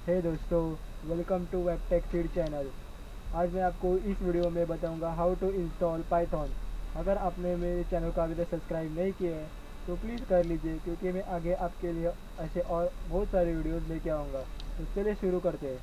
हे दोस्तों, welcome to वेबटेक सीड चैनल। आज मैं आपको इस वीडियो में बताऊंगा हाउ टू इंस्टॉल पाइथन। अगर आपने मेरे चैनल को अभी तक सब्सक्राइब नहीं किया है तो प्लीज़ कर लीजिए, क्योंकि मैं आगे आपके लिए ऐसे और बहुत सारे वीडियोस लेके आऊँगा। तो चलिए शुरू करते हैं।